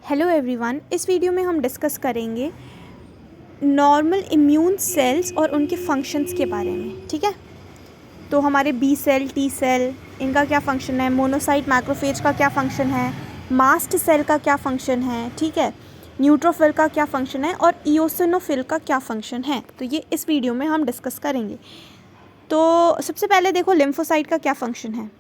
Hello everyone, इस video में हम डिस्कस करेंगे नॉर्मल इम्यून सेल्स और उनके फंक्शंस के बारे में। ठीक है, तो हमारे बी सेल, टी सेल, इनका क्या फंक्शन है, मोनोसाइट मैक्रोफेज का क्या फंक्शन है, मास्ट सेल का क्या फंक्शन है, ठीक है, न्यूट्रोफिल का क्या फंक्शन है और इओसिनोफिल का क्या फंक्शन है, तो ये इस वीडियो में हम डिस्कस करेंगे। तो सबसे पहले देखो लिम्फोसाइट का क्या फंक्शन है।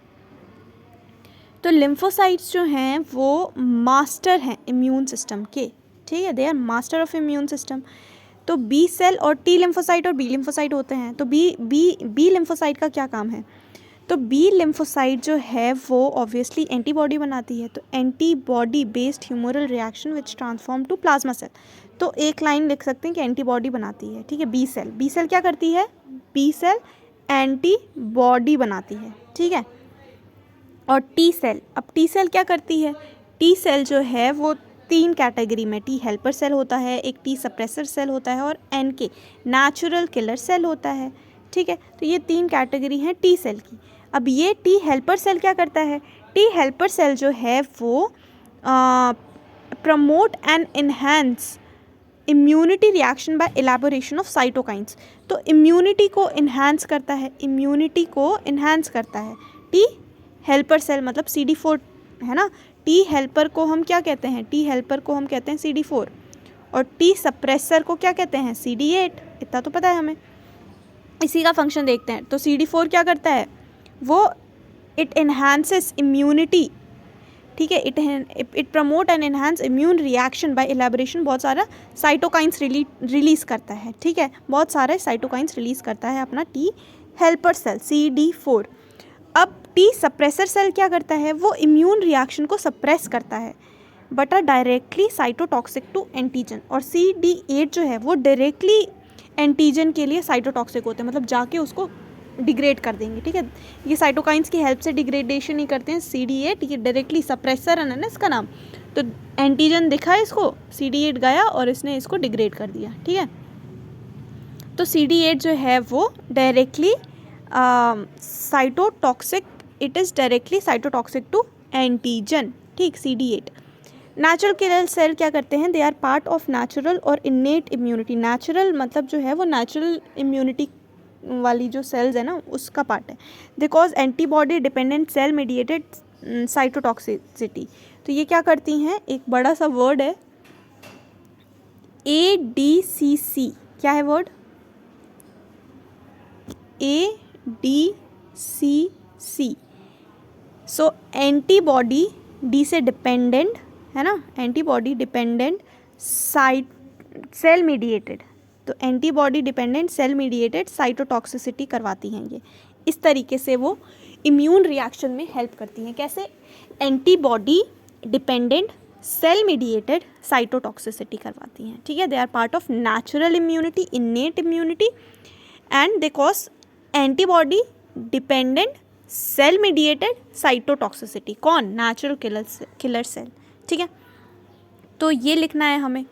तो लिम्फोसाइट्स जो हैं वो मास्टर हैं इम्यून सिस्टम के, ठीक है, they are master of immune system. तो बी सेल और टी लिम्फोसाइट और बी लिम्फोसाइट होते हैं। तो बी लिम्फोसाइट का क्या काम है, तो बी लिम्फोसाइट जो है वो ऑब्वियसली एंटीबॉडी बनाती है। तो antibody based humoral reaction which transform to plasma cell. तो एक लाइन लिख सकते हैं कि एंटीबॉडी बनाती है, ठीक है। बी सेल क्या करती है, बी सेल एंटीबॉडी बनाती है, ठीक है। और टी सेल, अब टी सेल क्या करती है, टी सेल जो है वो तीन कैटेगरी में, टी हेल्पर सेल होता है, एक टी सप्रेसर सेल होता है और एनके नेचुरल किलर सेल होता है, ठीक है। तो ये तीन कैटेगरी हैं टी सेल की। अब ये टी हेल्पर सेल क्या करता है, टी हेल्पर सेल जो है वो promote and enhance immunity reaction by elaboration of cytokines. तो इम्यूनिटी को इन्हेंस करता है, इम्यूनिटी को इन्हेंस करता है टी हेल्पर सेल, मतलब CD4 है ना। टी हेल्पर को हम क्या कहते हैं, टी हेल्पर को हम कहते हैं CD4 और टी सप्रेसर को क्या कहते हैं, CD8। इतना तो पता है हमें। इसी का फंक्शन देखते हैं। तो CD4 क्या करता है, वो इट एनहांसेस इम्यूनिटी, ठीक है, it promote and enhance immune reaction by elaboration, बहुत सारा साइटोकाइंस रिलीज करता है, ठीक है, बहुत सारे साइटोकाइंस रिलीज करता है अपना टी हेल्पर सेल CD4। अब टी सप्रेसर सेल क्या करता है, वो इम्यून रिएक्शन को सप्रेस करता है but are directly cytotoxic to antigen. और CD8 जो है वो डायरेक्टली एंटीजन के लिए साइटोटॉक्सिक होते हैं, मतलब जाके उसको डिग्रेड कर देंगे, ठीक है। ये साइटोकाइंस की हेल्प से डिग्रेडेशन ही करते हैं CD8, ये डायरेक्टली सप्रेसर है ना इसका नाम। तो एंटीजन दिखा इसको, CD8 गया और इसने इसको डिग्रेड कर दिया, ठीक है। तो CD8 जो है वो directly cytotoxic, it is directly cytotoxic to antigen, ठीक। CD8 नेचुरल किलर सेल क्या करते हैं, they are part of natural और इन्नेट इम्यूनिटी। नेचुरल मतलब जो है वो नेचुरल इम्यूनिटी वाली जो सेल्स है ना उसका पार्ट है। They cause antibody dependent cell mediated cytotoxicity. तो ये क्या करती हैं, एक बड़ा सा वर्ड है ADCC, क्या है word, ADCC। So antibody, D से डिपेंडेंट है ना, एंटीबॉडी डिपेंडेंट सेल मीडिएटेड। तो antibody dependent cell mediated cytotoxicity करवाती हैं ये। इस तरीके से वो इम्यून रिएक्शन में हेल्प करती हैं। कैसे, antibody dependent cell mediated cytotoxicity करवाती हैं, ठीक है। They are part of natural immunity, innate immunity and they cause antibody dependent cell mediated cytotoxicity. कौन, नेचुरल किलर सेल, ठीक है। तो ये लिखना है हमें।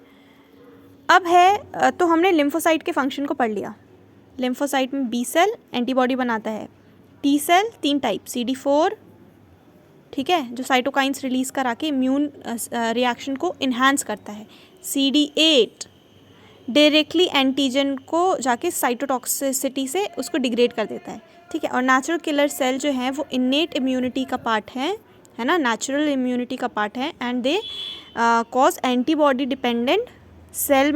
अब है, तो हमने लिम्फोसाइट के फंक्शन को पढ़ लिया। लिम्फोसाइट में बी सेल एंटीबॉडी बनाता है, टी सेल तीन टाइप, CD4, ठीक है, जो साइटोकाइंस रिलीज करा के इम्यून रिएक्शन को इन्हांस करता है, CD8 डायरेक्टली एंटीजन को जाके साइटोटॉक्सिसिटी से उसको डिग्रेड कर देता है, ठीक है। और नेचुरल किलर सेल जो है वो इन्नेट इम्यूनिटी का पार्ट है ना, नेचुरल इम्यूनिटी का पार्ट है and they cause antibody dependent cell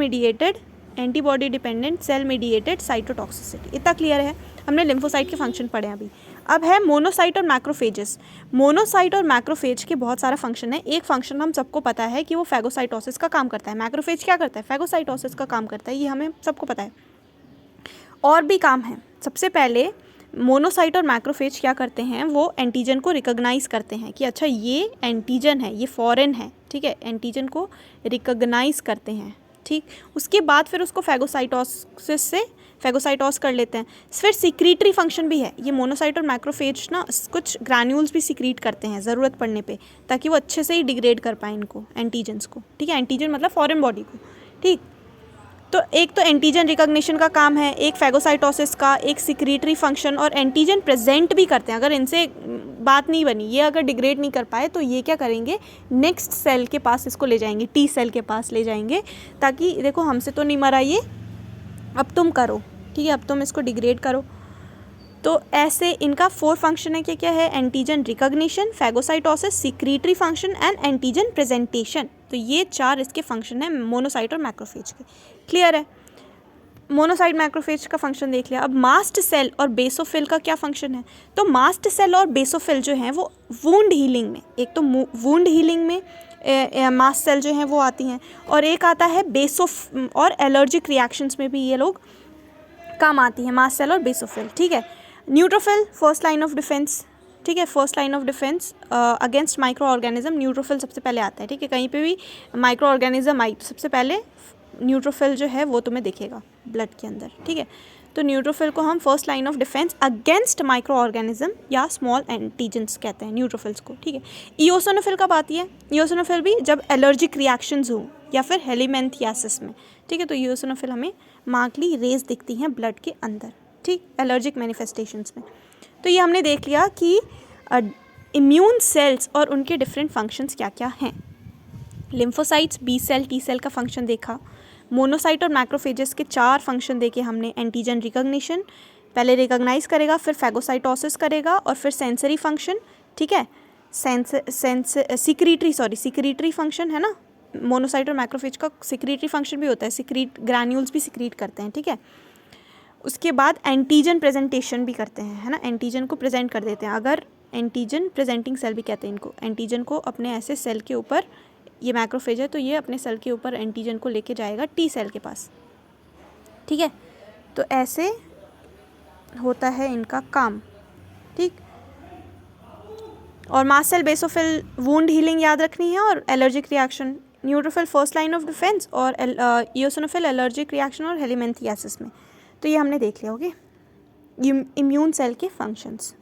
mediated cytotoxicity. इतना क्लियर है, हमने लिम्फोसाइट के फंक्शन पढ़े अभी। अब है मोनोसाइट और मैक्रोफेजेस। मोनोसाइट और मैक्रोफेज के बहुत सारा फंक्शन है। एक फंक्शन हम सबको पता है कि वो फैगोसाइटोसिस का काम करता है, मैक्रोफेज क्या करता है, फैगोसाइटोसिस का काम करता है, ये हमें सबको पता है। और भी काम है। सबसे पहले मोनोसाइट और मैक्रोफेज क्या करते हैं, वो एंटीजन को रिकॉग्नाइज करते हैं कि अच्छा ये एंटीजन है, ये फॉरेन है, ठीक है, एंटीजन को रिकॉग्नाइज करते हैं, ठीक। उसके बाद फिर उसको फैगोसाइटोसिस से फैगोसाइटोस कर लेते हैं। फिर सिक्रीटरी फंक्शन भी है। ये मोनोसाइट और मैक्रोफेज ना कुछ ग्रैन्यूल्स भी सिक्रीट करते हैं ज़रूरत पड़ने पे, ताकि वो अच्छे से ही डिग्रेड कर पाए इनको, एंटीजन्स को, ठीक है। एंटीजन मतलब फॉरेन बॉडी को, ठीक। तो एक तो एंटीजन रिकॉग्निशन का काम है, एक फैगोसाइटोसिस का, एक सिक्रीटरी फंक्शन, और एंटीजन प्रेजेंट भी करते हैं। अगर इनसे बात नहीं बनी, ये अगर डिग्रेड नहीं कर पाए तो ये क्या करेंगे, नेक्स्ट सेल के पास इसको ले जाएंगे, टी सेल के पास ले जाएंगे, ताकि देखो हमसे तो नहीं मरा ये, अब तुम करो, ठीक है, अब तुम इसको डिग्रेड करो। तो ऐसे इनका 4 फंक्शन है, क्या क्या है, antigen recognition, phagocytosis, secretory function and antigen presentation. तो ये 4 इसके फंक्शन है मोनोसाइट और मैक्रोफेज के। क्लियर है, मोनोसाइट मैक्रोफेज का फंक्शन देख लिया। अब मास्ट सेल और बेसोफिल का क्या फंक्शन है। तो मास्ट सेल और बेसोफिल जो हैं वो वुंड हीलिंग में, एक तो वुंड हीलिंग में मास्ट सेल जो हैं वो आती हैं, और एक आता है और एलर्जिक रिएक्शंस में भी ये लोग काम आती हैं, मास्ट सेल और बेसोफिल, ठीक है। Neutrophil first line of defence, ठीक है, first line of defence against micro organism, neutrophil सबसे पहले आता है, ठीक है। कहीं पे भी माइक्रो ऑर्गेनिज्म आई तो सबसे पहले न्यूट्रोफिल जो है वो तुम्हें दिखेगा ब्लड के अंदर, ठीक है। तो न्यूट्रोफिल को हम first line of defence against micro organism या स्मॉल एंटीजेंस कहते हैं न्यूट्रोफिल्स को, ठीक है। इओसिनोफिल कब आती है, इओसिनोफिल भी जब एलर्जिक रिएक्शंस हो या फिर हेलिमेंथियासिस में, ठीक है। तो इओसिनोफिल हमें मार्कली रेज दिखती हैं ब्लड के अंदर, ठीक, एलर्जिक मैनिफेस्टेशंस में। तो ये हमने देख लिया कि इम्यून सेल्स और उनके डिफरेंट फंक्शंस क्या क्या हैं। Lymphocytes, B cell, T cell का फंक्शन देखा। मोनोसाइट और मैक्रोफेजेस के 4 फंक्शन देखे हमने। एंटीजन रिकॉग्निशन, पहले रिकॉग्नाइज करेगा, फिर फैगोसाइटोसिस करेगा, और फिर सेंसरी फंक्शन, ठीक है, सिक्रीटरी फंक्शन है ना, मोनोसाइट और मैक्रोफेज का सिक्रीटरी फंक्शन भी होता है, ग्रैन्यूल्स भी सिक्रीट करते हैं, ठीक है। उसके बाद एंटीजन प्रेजेंटेशन भी करते हैं, है ना, एंटीजन को प्रेजेंट कर देते हैं। अगर एंटीजन प्रेजेंटिंग सेल भी कहते हैं इनको, एंटीजन को अपने ऐसे सेल के ऊपर, ये मैक्रोफेज है तो ये अपने सेल के ऊपर एंटीजन को लेके जाएगा टी सेल के पास, ठीक है। तो ऐसे होता है इनका काम, ठीक। और mast cell, basophil wound healing याद रखनी है, और allergic reaction, neutrophil first line of defence, और इओसिनोफिल एलर्जिक रिएक्शन और हेलिमेंथियासिस में। तो ये हमने देख लिया, ओके, इम्यून सेल के फंक्शंस।